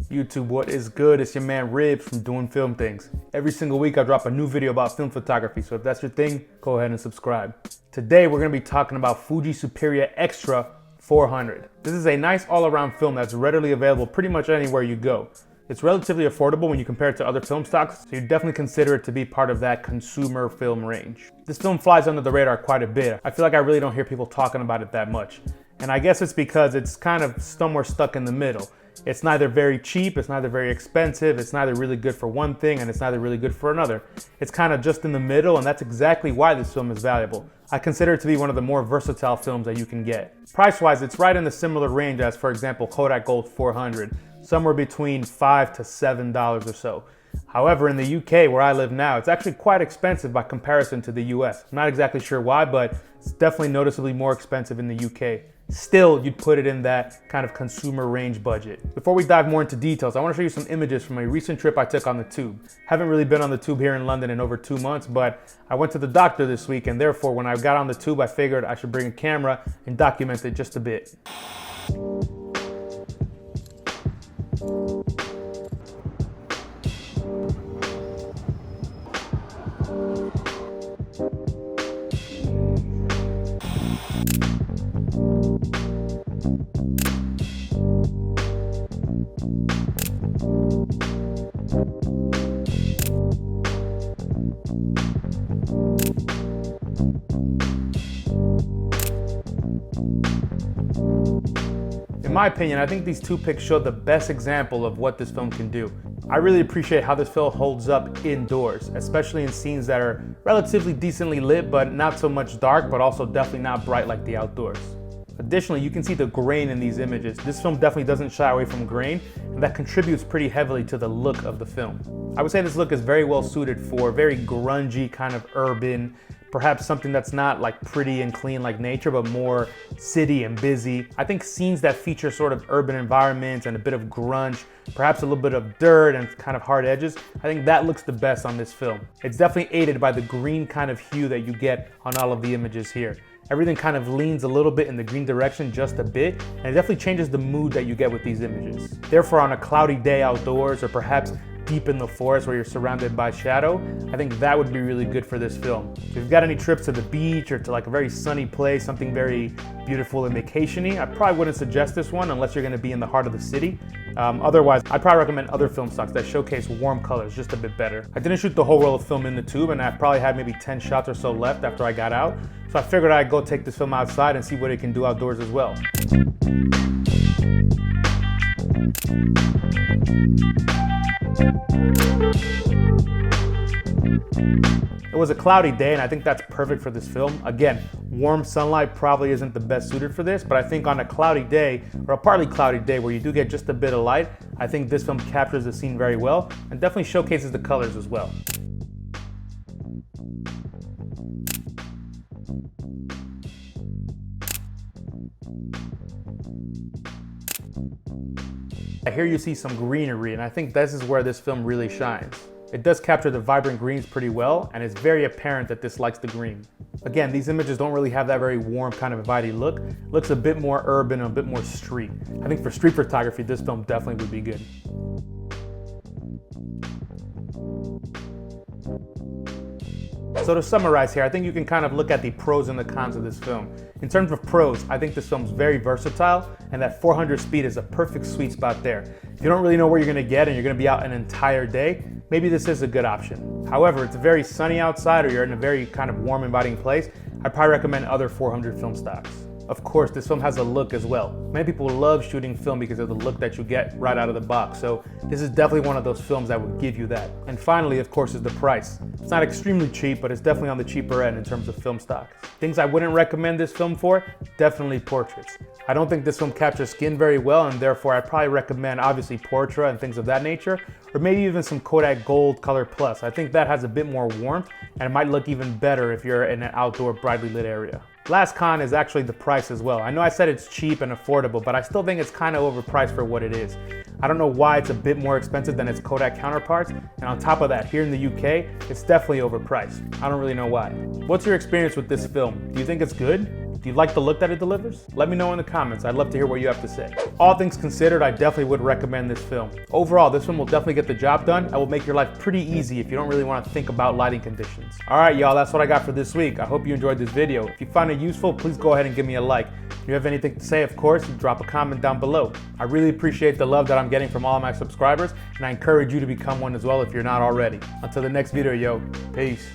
YouTube, what is good? It's your man Ribs from Doing Film Things. Every single week I drop a new video about film photography, so if that's your thing, go ahead and subscribe. Today we're going to be talking about Fuji Superia Xtra 400. This is a nice all-around film that's readily available pretty much anywhere you go. It's relatively affordable when you compare it to other film stocks, so you definitely consider it to be part of that consumer film range. This film flies under the radar quite a bit. I feel like I really don't hear people talking about it that much. And I guess it's because it's kind of somewhere stuck in the middle. It's neither very cheap, it's neither very expensive, it's neither really good for one thing, and it's neither really good for another. It's kind of just in the middle, and that's exactly why this film is valuable. I consider it to be one of the more versatile films that you can get. Price-wise, it's right in the similar range as, for example, Kodak Gold 400, somewhere between $5 to $7 or so. However, in the UK, where I live now, it's actually quite expensive by comparison to the US. I'm not exactly sure why, but it's definitely noticeably more expensive in the UK. Still, you'd put it in that kind of consumer range budget. Before we dive more into details, I want to show you some images from a recent trip I took on the tube. Haven't really been on the tube here in London in over 2 months, but I went to the doctor this week, and therefore when I got on the tube, I figured I should bring a camera and document it just a bit. In my opinion, I think these two pics show the best example of what this film can do. I really appreciate how this film holds up indoors, especially in scenes that are relatively decently lit, but not so much dark, but also definitely not bright like the outdoors. Additionally, you can see the grain in these images. This film definitely doesn't shy away from grain, and that contributes pretty heavily to the look of the film. I would say this look is very well suited for very grungy, kind of urban, perhaps something that's not like pretty and clean like nature, but more city and busy. I think scenes that feature sort of urban environments and a bit of grunge, perhaps a little bit of dirt and kind of hard edges, I think that looks the best on this film. It's definitely aided by the green kind of hue that you get on all of the images here. Everything kind of leans a little bit in the green direction, just a bit, and it definitely changes the mood that you get with these images. Therefore, on a cloudy day outdoors, or perhaps deep in the forest where you're surrounded by shadow, I think that would be really good for this film. If you've got any trips to the beach or to like a very sunny place, something very beautiful and vacation-y, I probably wouldn't suggest this one unless you're gonna be in the heart of the city. Otherwise, I'd probably recommend other film stocks that showcase warm colors just a bit better. I didn't shoot the whole roll of film in the tube, and I probably had maybe 10 shots or so left after I got out. So I figured I'd go take this film outside and see what it can do outdoors as well. It was a cloudy day, and I think that's perfect for this film. Again, warm sunlight probably isn't the best suited for this, but I think on a cloudy day, or a partly cloudy day where you do get just a bit of light, I think this film captures the scene very well and definitely showcases the colors as well. Here you see some greenery, and I think this is where this film really shines. It does capture the vibrant greens pretty well, and it's very apparent that this likes the green. Again, these images don't really have that very warm kind of inviting look. It looks a bit more urban and a bit more street. I think for street photography, this film definitely would be good. So to summarize here, I think you can kind of look at the pros and the cons of this film. In terms of pros, I think this film's very versatile, and that 400 speed is a perfect sweet spot there. If you don't really know where you're gonna get and you're gonna be out an entire day, maybe this is a good option. However, it's very sunny outside or you're in a very kind of warm, inviting place, I'd probably recommend other 400 film stocks. Of course, this film has a look as well. Many people love shooting film because of the look that you get right out of the box, so this is definitely one of those films that would give you that. And finally, of course, is the price. It's not extremely cheap, but it's definitely on the cheaper end in terms of film stocks. Things I wouldn't recommend this film for, definitely portraits. I don't think this film captures skin very well, and therefore I'd probably recommend obviously Portra and things of that nature, or maybe even some Kodak Gold Color Plus. I think that has a bit more warmth, and it might look even better if you're in an outdoor brightly lit area. Last con is actually the price as well. I know I said it's cheap and affordable, but I still think it's kind of overpriced for what it is. I don't know why it's a bit more expensive than its Kodak counterparts, and on top of that, here in the UK, it's definitely overpriced. I don't really know why. What's your experience with this film? Do you think it's good? Do you like the look that it delivers? Let me know in the comments. I'd love to hear what you have to say. All things considered, I definitely would recommend this film. Overall, this film will definitely get the job done and will make your life pretty easy if you don't really want to think about lighting conditions. All right, y'all, that's what I got for this week. I hope you enjoyed this video. If you found it useful, please go ahead and give me a like. If you have anything to say, of course, drop a comment down below. I really appreciate the love that I'm getting from all of my subscribers, and I encourage you to become one as well if you're not already. Until the next video, yo, peace.